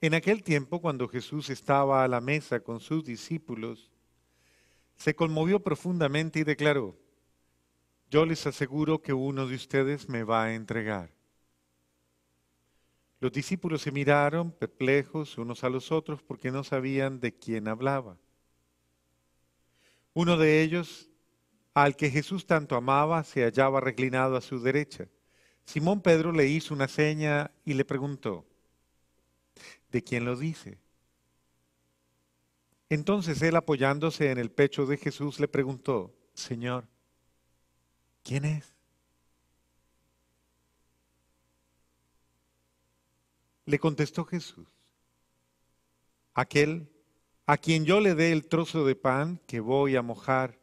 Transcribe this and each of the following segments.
En aquel tiempo, cuando Jesús estaba a la mesa con sus discípulos, se conmovió profundamente y declaró: yo les aseguro que uno de ustedes me va a entregar. Los discípulos se miraron perplejos unos a los otros porque no sabían de quién hablaba. Uno de ellos, al que Jesús tanto amaba, se hallaba reclinado a su derecha. Simón Pedro le hizo una seña y le preguntó: ¿de quién lo dice? Entonces él, apoyándose en el pecho de Jesús, le preguntó: Señor, ¿quién es? Le contestó Jesús: aquel a quien yo le dé el trozo de pan que voy a mojar.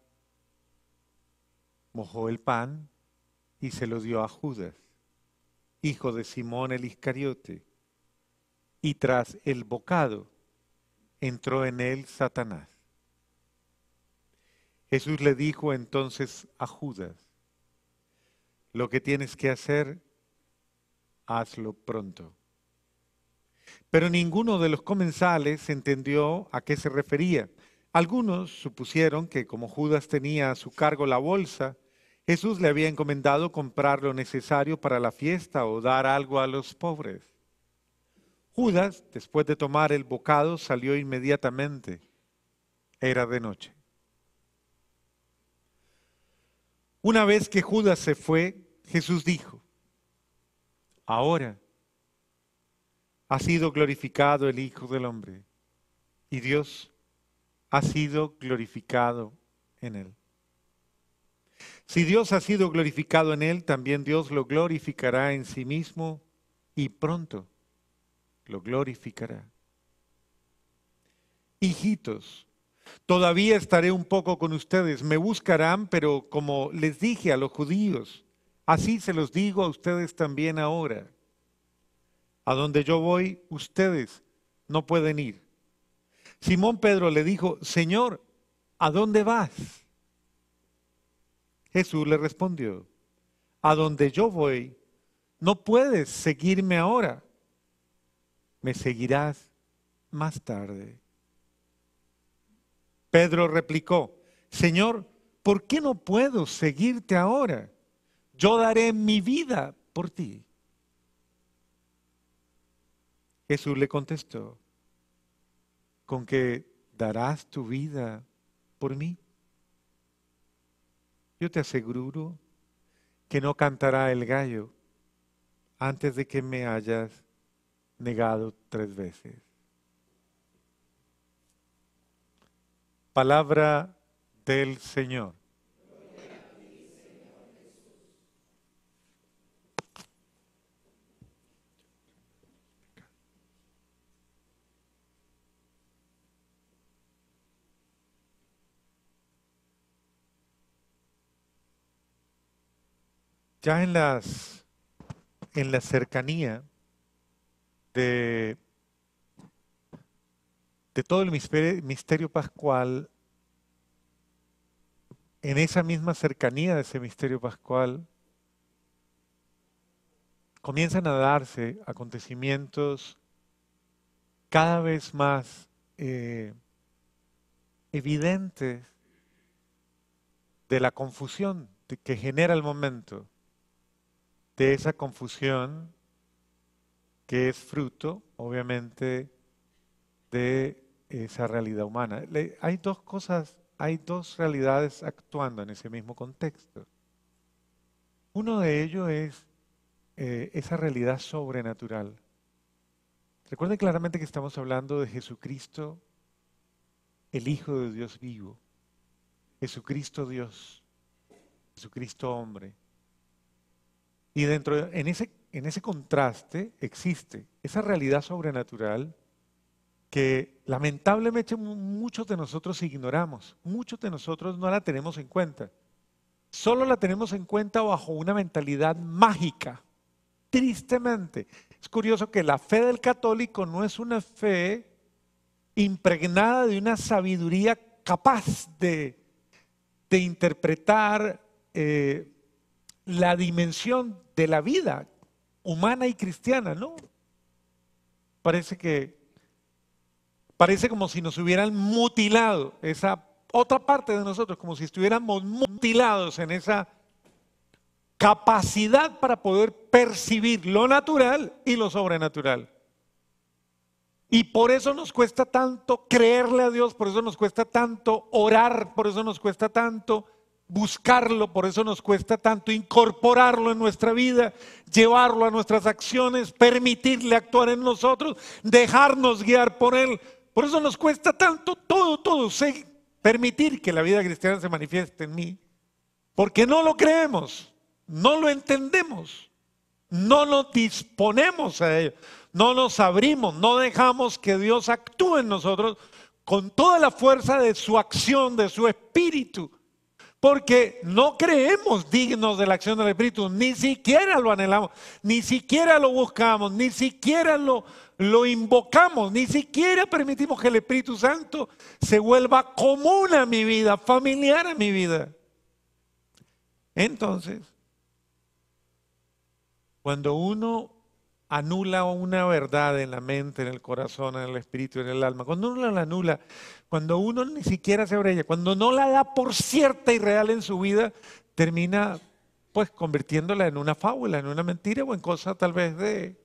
Mojó el pan y se lo dio a Judas, hijo de Simón el Iscariote. Y tras el bocado entró en él Satanás. Jesús le dijo entonces a Judas: lo que tienes que hacer, hazlo pronto. Pero ninguno de los comensales entendió a qué se refería. Algunos supusieron que como Judas tenía a su cargo la bolsa, Jesús le había encomendado comprar lo necesario para la fiesta o dar algo a los pobres. Judas, después de tomar el bocado, salió inmediatamente. Era de noche. Una vez que Judas se fue, Jesús dijo: ahora ha sido glorificado el Hijo del Hombre, y Dios ha sido glorificado en él. Si Dios ha sido glorificado en él, también Dios lo glorificará en sí mismo y pronto lo glorificará. Hijitos, todavía estaré un poco con ustedes. Me buscarán, pero como les dije a los judíos, así se los digo a ustedes también ahora. A donde yo voy, ustedes no pueden ir. Simón Pedro le dijo: Señor, ¿a dónde vas? Jesús le respondió: a donde yo voy, no puedes seguirme ahora. Me seguirás más tarde. Pedro replicó: Señor, ¿por qué no puedo seguirte ahora? Yo daré mi vida por ti. Jesús le contestó: ¿con qué darás tu vida por mí? Yo te aseguro que no cantará el gallo antes de que me hayas negado 3 veces. Palabra del Señor. Ya en la cercanía de todo el misterio pascual, en esa misma cercanía de ese misterio pascual, comienzan a darse acontecimientos cada vez más evidentes de la confusión que genera el momento, de esa confusión que es fruto, obviamente, de esa realidad humana. Hay dos cosas, hay dos realidades actuando en ese mismo contexto. Uno de ellos es esa realidad sobrenatural. Recuerden claramente que estamos hablando de Jesucristo, el Hijo de Dios vivo, Jesucristo Dios, Jesucristo hombre. Y en ese contraste existe esa realidad sobrenatural que lamentablemente muchos de nosotros ignoramos, muchos de nosotros no la tenemos en cuenta. Solo la tenemos en cuenta bajo una mentalidad mágica, tristemente. Es curioso que la fe del católico no es una fe impregnada de una sabiduría capaz de interpretar la dimensión de la vida humana y cristiana, ¿no? Parece que parece como si nos hubieran mutilado esa otra parte de nosotros, como si estuviéramos mutilados en esa capacidad para poder percibir lo natural y lo sobrenatural. Y por eso nos cuesta tanto creerle a Dios, por eso nos cuesta tanto orar, por eso nos cuesta tanto buscarlo, por eso nos cuesta tanto incorporarlo en nuestra vida, llevarlo a nuestras acciones, permitirle actuar en nosotros, dejarnos guiar por Él. Por eso nos cuesta tanto todo, permitir que la vida cristiana se manifieste en mí, porque no lo creemos, no lo entendemos, no nos disponemos a ello, no nos abrimos, no dejamos que Dios actúe en nosotros con toda la fuerza de su acción, de su espíritu. Porque no creemos dignos de la acción del Espíritu, ni siquiera lo anhelamos, ni siquiera lo buscamos, ni siquiera lo invocamos, ni siquiera permitimos que el Espíritu Santo se vuelva común a mi vida, familiar a mi vida. Entonces, cuando uno anula una verdad en la mente, en el corazón, en el espíritu, en el alma, cuando uno la anula, cuando uno ni siquiera se abre ella, cuando no la da por cierta y real en su vida, termina pues convirtiéndola en una fábula, en una mentira o en cosa tal vez de,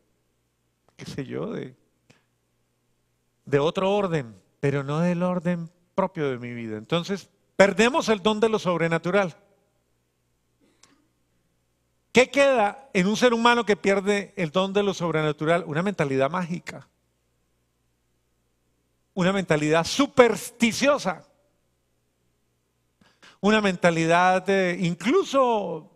qué sé yo, de otro orden, pero no del orden propio de mi vida. Entonces, perdemos el don de lo sobrenatural. ¿Qué queda en un ser humano que pierde el don de lo sobrenatural? Una mentalidad mágica, una mentalidad supersticiosa, una mentalidad incluso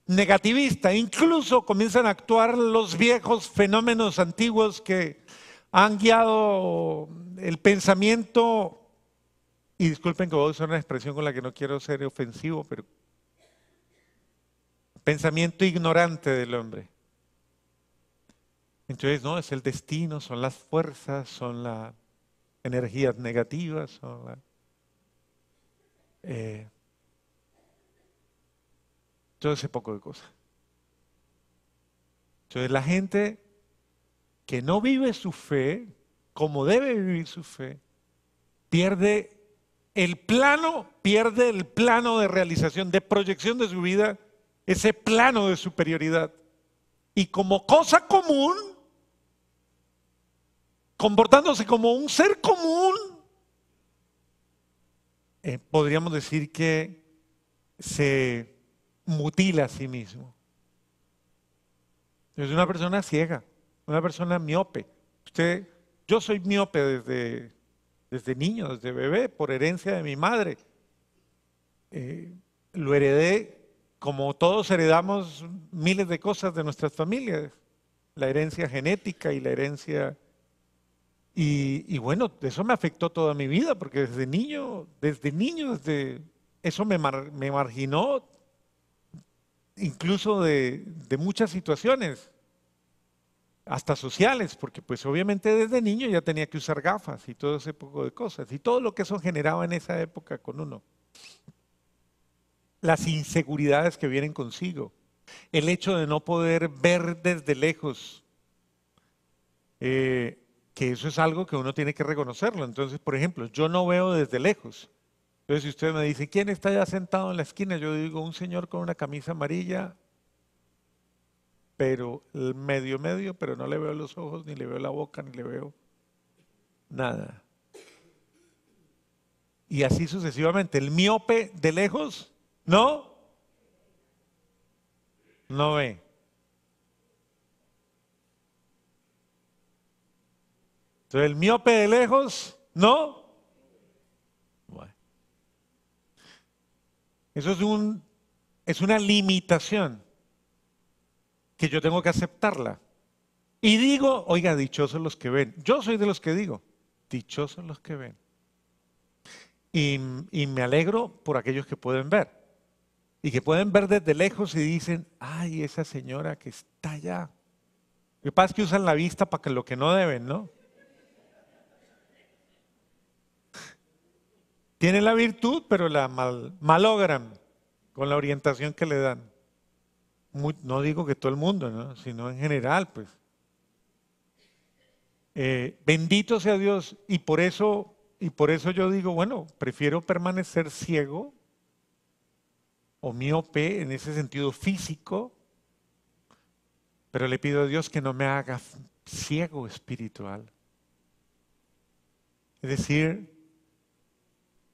negativista. Incluso comienzan a actuar los viejos fenómenos antiguos que han guiado el pensamiento, y disculpen que voy a usar una expresión con la que no quiero ser ofensivo, pero pensamiento ignorante del hombre. Entonces, no, es el destino, son las fuerzas, son las energías negativas, son todo ese poco de cosas. Entonces, la gente que no vive su fe como debe vivir su fe, pierde el plano de realización, de proyección de su vida, ese plano de superioridad. Y como cosa común, comportándose como un ser común, podríamos decir que se mutila a sí mismo. Es una persona ciega, una persona miope. Yo soy miope desde niño, desde bebé, por herencia de mi madre. Lo heredé. Como todos heredamos miles de cosas de nuestras familias, la herencia genética y la herencia, y bueno, eso me afectó toda mi vida, porque desde niño, eso me marginó incluso de muchas situaciones, hasta sociales, porque pues obviamente desde niño ya tenía que usar gafas y todo ese poco de cosas, y todo lo que eso generaba en esa época con uno. Las inseguridades que vienen consigo, el hecho de no poder ver desde lejos, que eso es algo que uno tiene que reconocerlo. Entonces, por ejemplo, yo no veo desde lejos. Entonces, si usted me dice, ¿quién está allá sentado en la esquina? Yo digo, un señor con una camisa amarilla, pero medio, pero no le veo los ojos, ni le veo la boca, ni le veo nada. Y así sucesivamente. El miope de lejos, ¿no? No ve. Entonces el miope de lejos, ¿no? Bueno. Eso es una limitación que yo tengo que aceptarla. Y digo, oiga, dichosos los que ven. Yo soy de los que digo, dichosos los que ven. Y me alegro por aquellos que pueden ver. Y que pueden ver desde lejos y dicen, ay, esa señora que está allá. Lo que pasa es que usan la vista para lo que no deben, ¿no? Tienen la virtud, pero la malogran con la orientación que le dan. No digo que todo el mundo, ¿no? Sino en general, pues. Bendito sea Dios. Y por eso yo digo, bueno, prefiero permanecer ciego o miope en ese sentido físico, pero le pido a Dios que no me haga ciego espiritual. Es decir,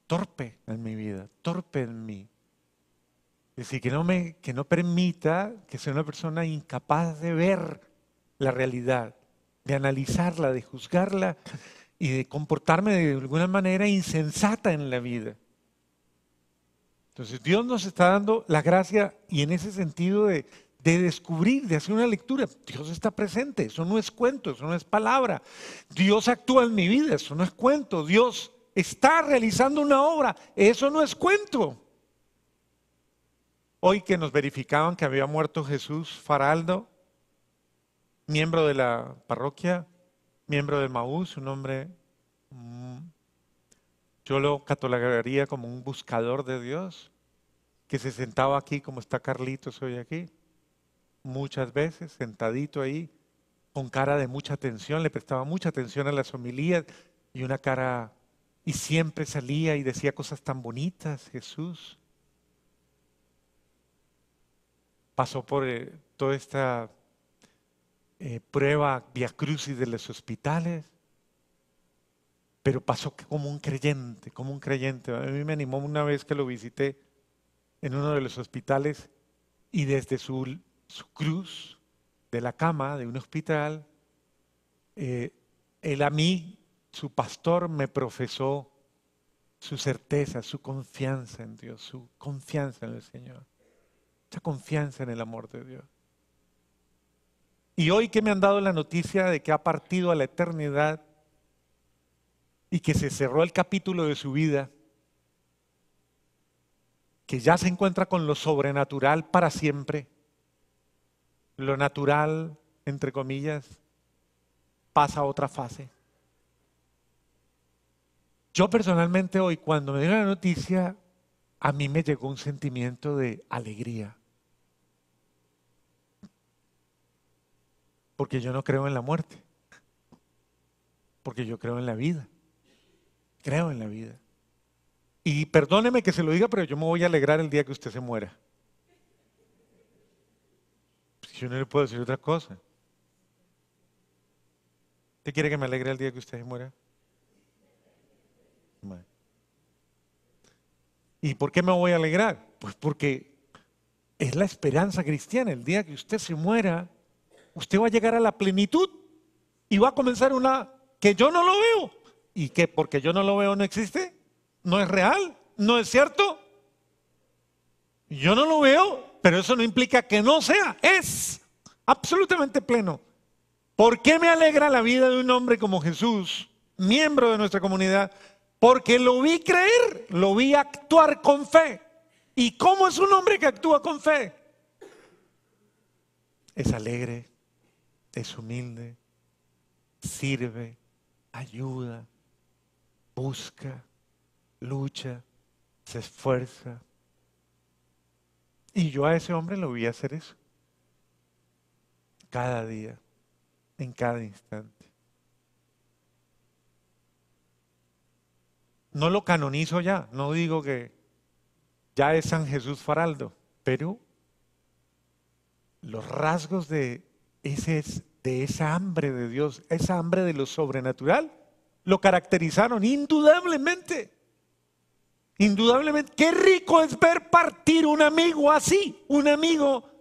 torpe en mi vida, torpe en mí. Es decir, que no permita que sea una persona incapaz de ver la realidad, de analizarla, de juzgarla y de comportarme de alguna manera insensata en la vida. Entonces Dios nos está dando la gracia y en ese sentido de descubrir, de hacer una lectura. Dios está presente, eso no es cuento, eso no es palabra. Dios actúa en mi vida, eso no es cuento. Dios está realizando una obra, eso no es cuento. Hoy que nos verificaban que había muerto Jesús Faraldo, miembro de la parroquia, miembro de Maús, un hombre, yo lo catalogaría como un buscador de Dios, que se sentaba aquí como está Carlitos hoy aquí, muchas veces, sentadito ahí, con cara de mucha atención, le prestaba mucha atención a las homilías y una cara, y siempre salía y decía cosas tan bonitas, Jesús. Pasó por toda esta prueba vía crucis de los hospitales, pero pasó como un creyente, como un creyente. A mí me animó una vez que lo visité en uno de los hospitales y desde su cruz de la cama de un hospital, él a mí, su pastor, me profesó su certeza, su confianza en Dios, su confianza en el Señor. Mucha confianza en el amor de Dios. Y hoy que me han dado la noticia de que ha partido a la eternidad y que se cerró el capítulo de su vida, que ya se encuentra con lo sobrenatural para siempre, lo natural, entre comillas, pasa a otra fase. Yo personalmente hoy, cuando me dieron la noticia, a mí me llegó un sentimiento de alegría. Porque yo no creo en la muerte. Porque yo creo en la vida. Creo en la vida. Y perdóneme que se lo diga, pero yo me voy a alegrar el día que usted se muera. Yo no le puedo decir otra cosa. ¿Usted quiere que me alegre el día que usted se muera? Bueno. ¿Y por qué me voy a alegrar? Pues porque es la esperanza cristiana. El día que usted se muera, usted va a llegar a la plenitud y va a comenzar una que yo no lo veo. ¿Y qué? Porque yo no lo veo no existe, no es real, no es cierto. Yo no lo veo, pero eso no implica que no sea, es absolutamente pleno. ¿Por qué me alegra la vida de un hombre como Jesús, miembro de nuestra comunidad? Porque lo vi creer, lo vi actuar con fe. ¿Y cómo es un hombre que actúa con fe? Es alegre, es humilde, sirve, ayuda, busca, lucha, se esfuerza. Y yo a ese hombre lo vi hacer eso. Cada día, en cada instante. No lo canonizo ya, no digo que ya es San Jesús Faraldo, pero los rasgos de esa hambre de Dios, esa hambre de lo sobrenatural, lo caracterizaron indudablemente. Indudablemente. Qué rico es ver partir un amigo así, un amigo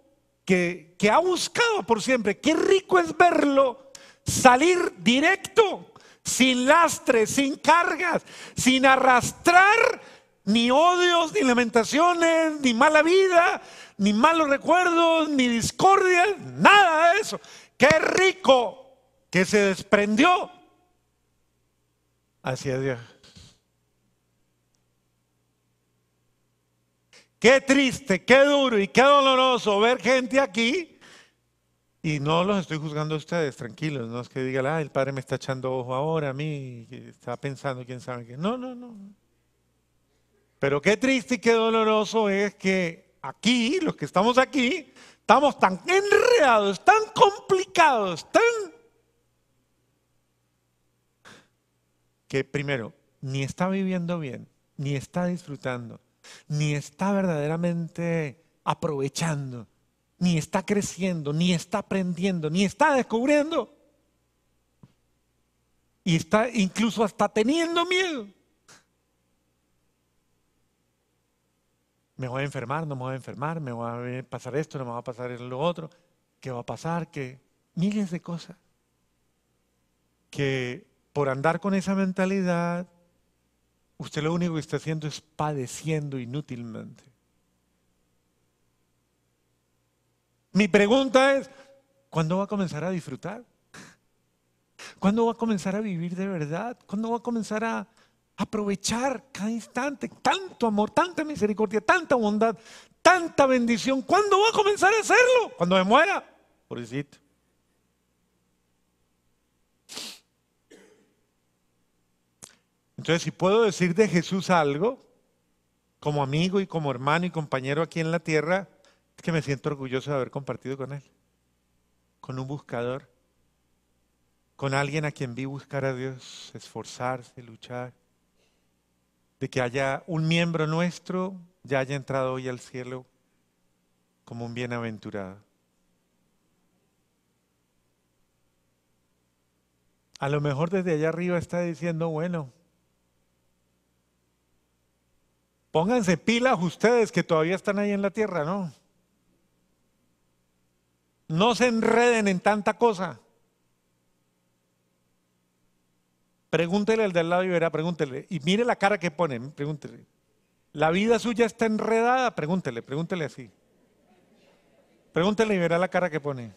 que ha buscado por siempre. Qué rico es verlo salir directo, sin lastres, sin cargas, sin arrastrar ni odios, ni lamentaciones, ni mala vida, ni malos recuerdos, ni discordia, nada de eso. Qué rico que se desprendió hacia Dios. Qué triste, qué duro y qué doloroso ver gente aquí. Y no los estoy juzgando a ustedes, tranquilos, no es que digan, el Padre me está echando ojo ahora a mí, que está pensando quién sabe qué. No, no, no. Pero qué triste y qué doloroso es que aquí, los que estamos aquí, estamos tan enredados, tan complicados, tan que primero, ni está viviendo bien, ni está disfrutando, ni está verdaderamente aprovechando, ni está creciendo, ni está aprendiendo, ni está descubriendo, y está incluso hasta teniendo miedo. Me voy a enfermar, no me voy a enfermar, me va a pasar esto, no me va a pasar lo otro, ¿qué va a pasar? Que miles de cosas que por andar con esa mentalidad, usted lo único que está haciendo es padeciendo inútilmente. Mi pregunta es, ¿cuándo va a comenzar a disfrutar? ¿Cuándo va a comenzar a vivir de verdad? ¿Cuándo va a comenzar a aprovechar cada instante? Tanto amor, tanta misericordia, tanta bondad, tanta bendición. ¿Cuándo va a comenzar a hacerlo? Cuando me muera, pobrecito. Entonces, si puedo decir de Jesús algo, como amigo y como hermano y compañero aquí en la tierra, es que me siento orgulloso de haber compartido con Él, con un buscador, con alguien a quien vi buscar a Dios, esforzarse, luchar, de que haya un miembro nuestro, ya haya entrado hoy al cielo como un bienaventurado. A lo mejor desde allá arriba está diciendo, bueno, pónganse pilas ustedes que todavía están ahí en la tierra, ¿no? No se enreden en tanta cosa. Pregúntele al de al lado y verá, pregúntele. Y mire la cara que pone, pregúntele. ¿La vida suya está enredada? Pregúntele así. Pregúntele y verá la cara que pone.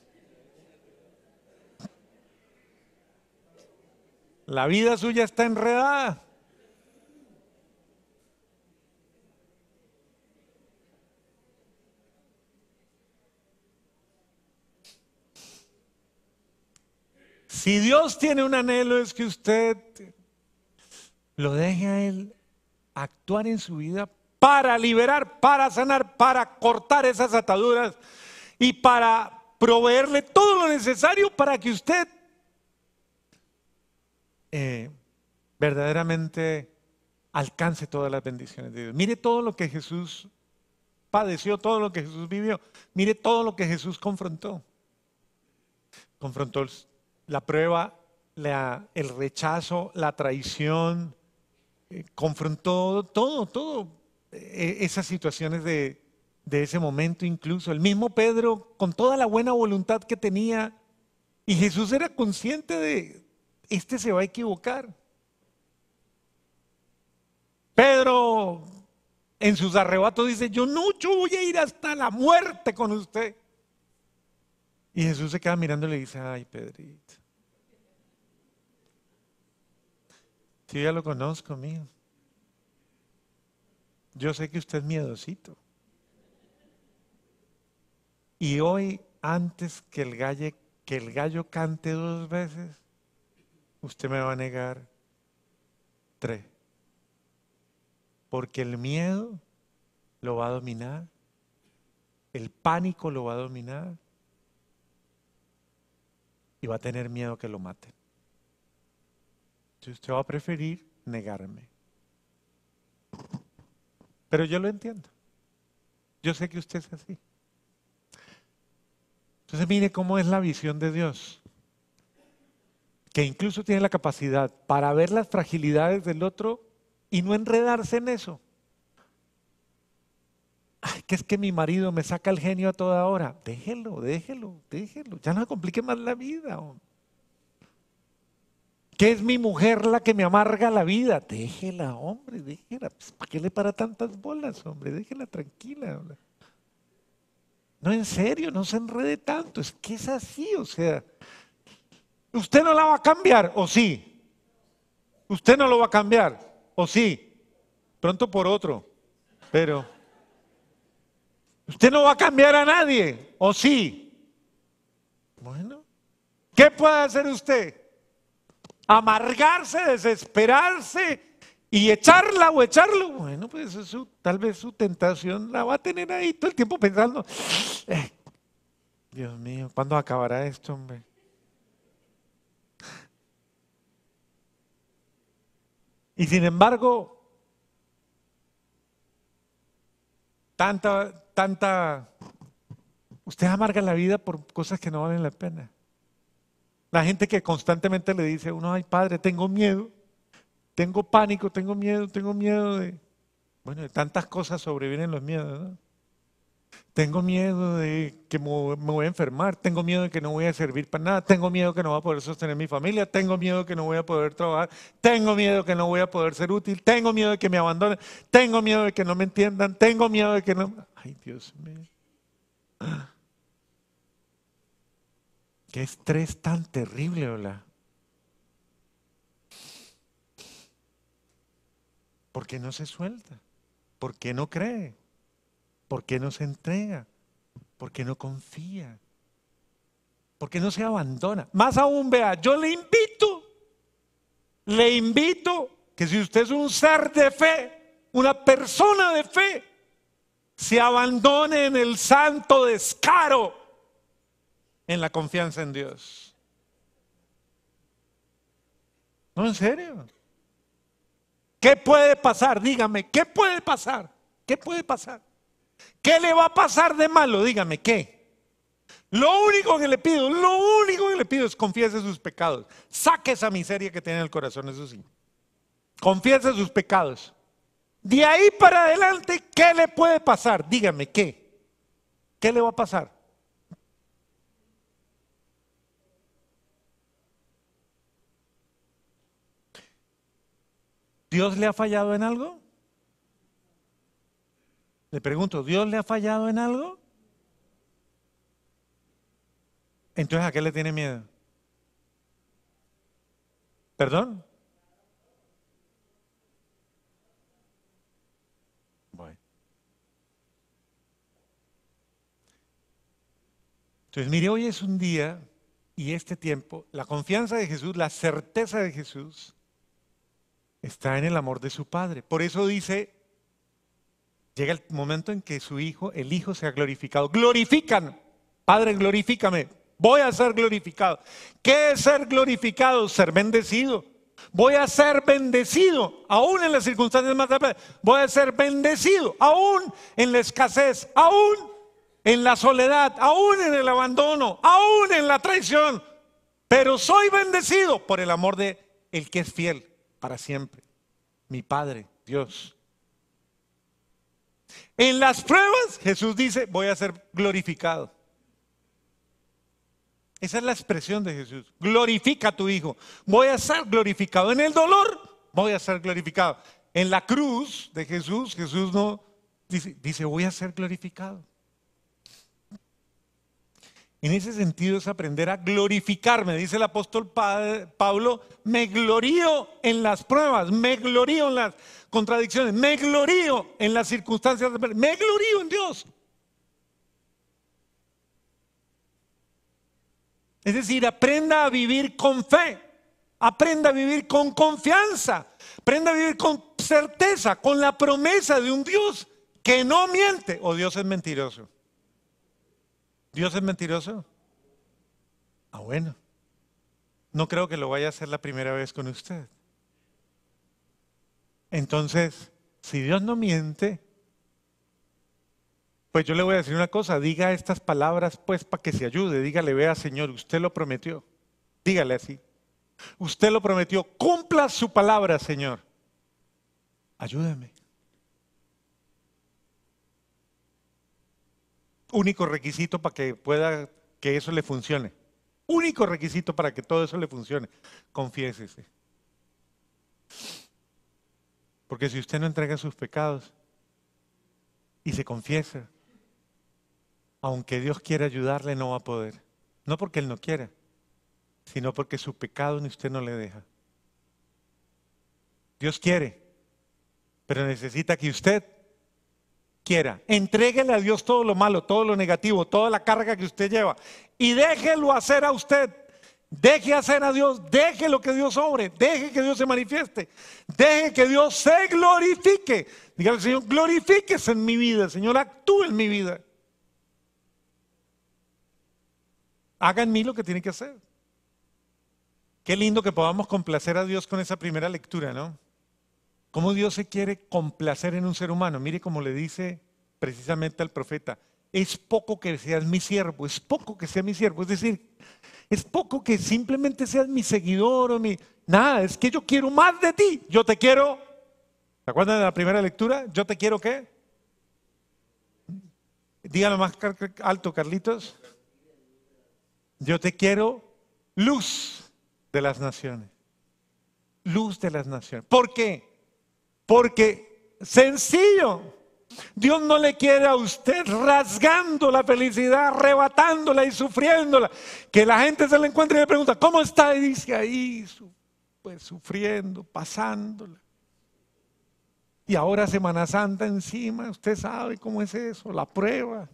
¿La vida suya está enredada? Si Dios tiene un anhelo es que usted lo deje a Él actuar en su vida para liberar, para sanar, para cortar esas ataduras y para proveerle todo lo necesario para que usted verdaderamente alcance todas las bendiciones de Dios. Mire todo lo que Jesús padeció, todo lo que Jesús vivió. Mire todo lo que Jesús confrontó. Confrontó la prueba, el rechazo, la traición, confrontó todo, esas situaciones de ese momento incluso. El mismo Pedro, con toda la buena voluntad que tenía, y Jesús era consciente de, este se va a equivocar. Pedro en sus arrebatos dice, yo voy a ir hasta la muerte con usted. Y Jesús se queda mirando y le dice, ay, Pedrito, si yo ya lo conozco, mío. Yo sé que usted es miedosito. Y hoy, antes que el gallo cante 2 veces, usted me va a negar 3. Porque el miedo lo va a dominar, el pánico lo va a dominar y va a tener miedo que lo maten. Entonces usted va a preferir negarme. Pero yo lo entiendo. Yo sé que usted es así. Entonces mire cómo es la visión de Dios, que incluso tiene la capacidad para ver las fragilidades del otro y no enredarse en eso. Ay, que es que mi marido me saca el genio a toda hora. Déjelo. Ya no me complique más la vida, hombre. Que es mi mujer la que me amarga la vida. Déjela, hombre, déjela. Pues, ¿para qué le para tantas bolas, hombre? Déjela tranquila, hombre. No, en serio, no se enrede tanto. Es que es así, o sea. ¿Usted no la va a cambiar o sí? ¿Usted no lo va a cambiar o sí? Pronto por otro. Pero usted no va a cambiar a nadie o sí. Bueno, ¿qué puede hacer usted? Amargarse, desesperarse y echarla o echarlo. Bueno, pues eso, tal vez su tentación la va a tener ahí todo el tiempo pensando, Dios mío, ¿cuándo acabará esto, hombre? Y sin embargo, usted amarga la vida por cosas que no valen la pena. La gente que constantemente le dice a uno, ay padre, tengo miedo, tengo pánico, tengo miedo de... Bueno, de tantas cosas sobrevienen los miedos, ¿no? Tengo miedo de que me voy a enfermar, tengo miedo de que no voy a servir para nada, tengo miedo que no voy a poder sostener mi familia, tengo miedo que no voy a poder trabajar, tengo miedo que no voy a poder ser útil, tengo miedo de que me abandonen, tengo miedo de que no me entiendan, tengo miedo de que no... Ay, Dios mío. Qué estrés tan terrible, hola. ¿Por qué no se suelta? ¿Por qué no cree? ¿Por qué no se entrega? ¿Por qué no confía? ¿Por qué no se abandona? Más aún, vea, yo le invito que si usted es un ser de fe, una persona de fe, se abandone en el santo descaro, en la confianza en Dios. No, en serio. ¿Qué puede pasar? Dígame, ¿qué puede pasar? ¿Qué puede pasar? ¿Qué le va a pasar de malo? Dígame, ¿qué? Lo único que le pido es confiese sus pecados. Saque esa miseria que tiene en el corazón, eso sí. Confiese sus pecados. De ahí para adelante, ¿qué le puede pasar? Dígame, ¿qué? ¿Qué le va a pasar? ¿Dios le ha fallado en algo? Le pregunto, ¿Dios le ha fallado en algo? Entonces, ¿a qué le tiene miedo? ¿Perdón? Bueno. Entonces, mire, hoy es un día y este tiempo, la confianza de Jesús, la certeza de Jesús, está en el amor de su Padre. Por eso dice, llega el momento en que su Hijo, el Hijo sea glorificado. Glorifican, Padre, glorifícame. Voy a ser glorificado. ¿Qué es ser glorificado? Ser bendecido. Voy a ser bendecido, aún en las circunstancias más adversas. Voy a ser bendecido, aún en la escasez, aún en la soledad, aún en el abandono, aún en la traición. Pero soy bendecido por el amor de el que es fiel para siempre, mi Padre, Dios. En las pruebas, Jesús dice, voy a ser glorificado. Esa es la expresión de Jesús. Glorifica a tu Hijo. Voy a ser glorificado. En el dolor, voy a ser glorificado. En la cruz de Jesús, Jesús no dice, voy a ser glorificado. En ese sentido es aprender a glorificarme. Dice el apóstol Pablo, me glorío en las pruebas, me glorío en las contradicciones, me glorío en las circunstancias, me glorío en Dios. Es decir, aprenda a vivir con fe, aprenda a vivir con confianza, aprenda a vivir con certeza, con la promesa de un Dios que no miente. ¿O Dios es mentiroso? ¿Dios es mentiroso? Ah, bueno. No creo que lo vaya a hacer la primera vez con usted. Entonces, si Dios no miente, pues yo le voy a decir una cosa, diga estas palabras pues para que se ayude, dígale, vea Señor, usted lo prometió, dígale así, usted lo prometió, cumpla su palabra Señor, ayúdame. Único requisito para que pueda, que eso le funcione, único requisito para que todo eso le funcione, confiésese. Porque si usted no entrega sus pecados y se confiesa, aunque Dios quiera ayudarle, no va a poder. No porque Él no quiera, sino porque su pecado ni usted no le deja. Dios quiere, pero necesita que usted quiera. Entréguele a Dios todo lo malo, todo lo negativo, toda la carga que usted lleva y déjelo hacer a usted. Deje hacer a Dios, deje lo que Dios obre, deje que Dios se manifieste, deje que Dios se glorifique. Dígale, Señor, glorifíquese en mi vida, Señor, actúe en mi vida. Haga en mí lo que tiene que hacer. Qué lindo que podamos complacer a Dios con esa primera lectura, ¿no? ¿Cómo Dios se quiere complacer en un ser humano? Mire cómo le dice precisamente al profeta, es poco que seas mi siervo, es poco que sea mi siervo. Es decir, es poco que simplemente seas mi seguidor o mi... Nada, es que yo quiero más de ti. Yo te quiero... ¿Se acuerdan de la primera lectura? ¿Yo te quiero qué? Dígalo más alto, Carlitos. Yo te quiero luz de las naciones. Luz de las naciones. ¿Por qué? Porque sencillo. Dios no le quiere a usted rasgando la felicidad, arrebatándola y sufriéndola. Que la gente se le encuentre y le pregunta, ¿cómo está? Y dice ahí, pues sufriendo, pasándola. Y ahora Semana Santa encima, usted sabe cómo es eso, la prueba.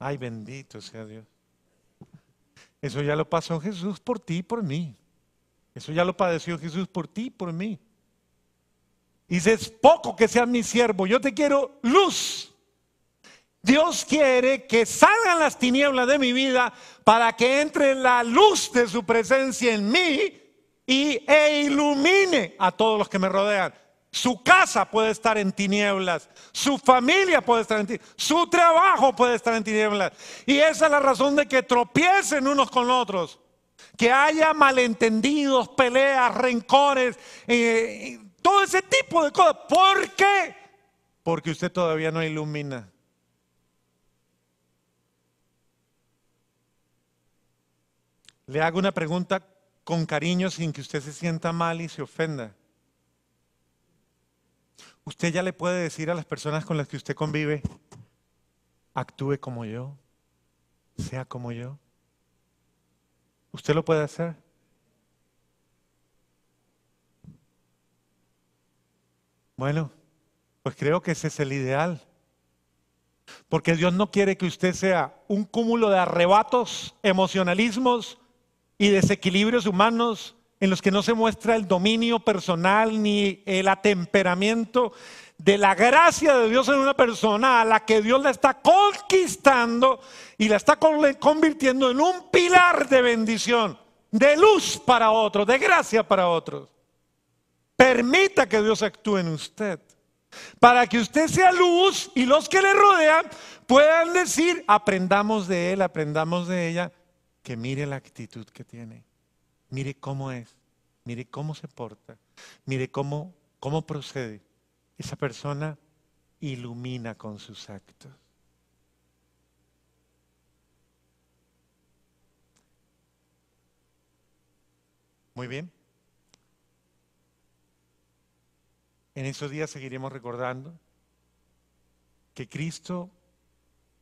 Ay, bendito sea Dios. Eso ya lo pasó Jesús por ti y por mí. Eso ya lo padeció Jesús por ti y por mí. Dice, es poco que seas mi siervo, yo te quiero luz. Dios quiere que salgan las tinieblas de mi vida para que entre la luz de su presencia en mí e ilumine a todos los que me rodean. Su casa puede estar en tinieblas, su familia puede estar en tinieblas, su trabajo puede estar en tinieblas. Y esa es la razón de que tropiecen unos con otros, que haya malentendidos, peleas, rencores, todo ese tipo de cosas. ¿Por qué? Porque usted todavía no ilumina. Le hago una pregunta con cariño sin que usted se sienta mal y se ofenda. Usted ya le puede decir a las personas con las que usted convive, actúe como yo, sea como yo. ¿Usted lo puede hacer? Bueno, pues creo que ese es el ideal. Porque Dios no quiere que usted sea un cúmulo de arrebatos, emocionalismos y desequilibrios humanos en los que no se muestra el dominio personal ni el atemperamiento de la gracia de Dios en una persona a la que Dios la está conquistando y la está convirtiendo en un pilar de bendición, de luz para otros, de gracia para otros. Permita que Dios actúe en usted, para que usted sea luz y los que le rodean puedan decir, aprendamos de él, aprendamos de ella, que mire la actitud que tiene, mire cómo es, mire cómo se porta, mire cómo procede. Esa persona ilumina con sus actos. Muy bien. En esos días seguiremos recordando que Cristo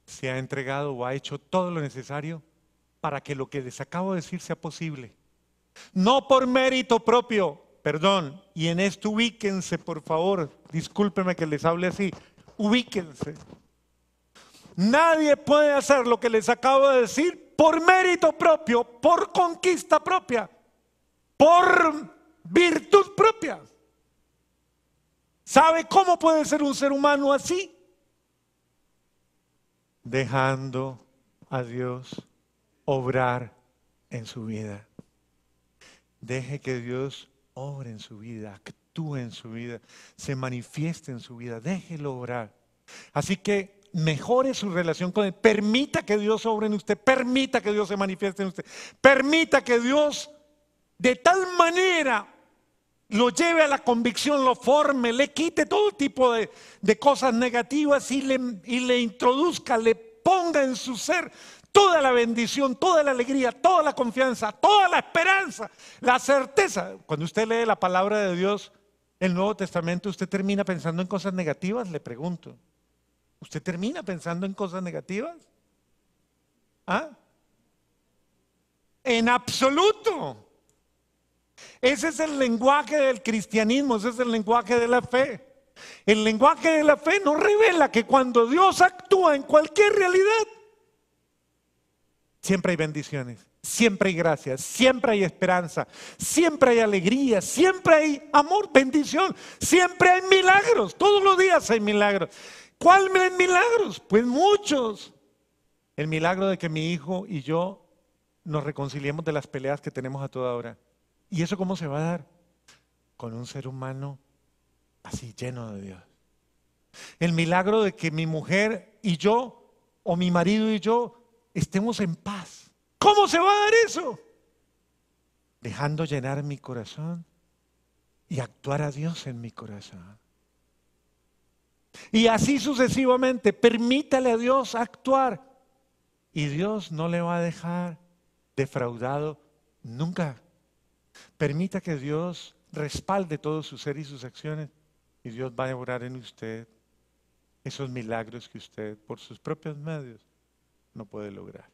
se ha entregado o ha hecho todo lo necesario para que lo que les acabo de decir sea posible. No por mérito propio, perdón, y en esto ubíquense, por favor, discúlpenme que les hable así, ubíquense. Nadie puede hacer lo que les acabo de decir por mérito propio, por conquista propia, por virtud propia. ¿Sabe cómo puede ser un ser humano así? Dejando a Dios obrar en su vida. Deje que Dios obre en su vida, actúe en su vida, se manifieste en su vida, déjelo obrar. Así que mejore su relación con Él, permita que Dios obre en usted, permita que Dios se manifieste en usted, permita que Dios de tal manera lo lleve a la convicción, lo forme, le quite todo tipo de cosas negativas y le introduzca, le ponga en su ser toda la bendición, toda la alegría, toda la confianza, toda la esperanza, la certeza. Cuando usted lee la palabra de Dios, el Nuevo Testamento, ¿usted termina pensando en cosas negativas? Le pregunto. ¿Usted termina pensando en cosas negativas? ¿Ah? En absoluto. Ese es el lenguaje del cristianismo, ese es el lenguaje de la fe. El lenguaje de la fe nos revela que cuando Dios actúa en cualquier realidad, siempre hay bendiciones, siempre hay gracias, siempre hay esperanza, siempre hay alegría, siempre hay amor, bendición, siempre hay milagros, todos los días hay milagros. ¿Cuáles milagros? Pues muchos. El milagro de que mi hijo y yo nos reconciliemos de las peleas que tenemos a toda hora. ¿Y eso cómo se va a dar? con un ser humano así lleno de Dios. El milagro de que mi mujer y yo, o mi marido y yo, estemos en paz. ¿Cómo se va a dar eso? Dejando llenar mi corazón y actuar a Dios en mi corazón. Y así sucesivamente, permítale a Dios actuar. Y Dios no le va a dejar defraudado nunca. Permita que Dios respalde todo su ser y sus acciones. Y Dios va a obrar en usted esos milagros que usted por sus propios medios no puede lograr.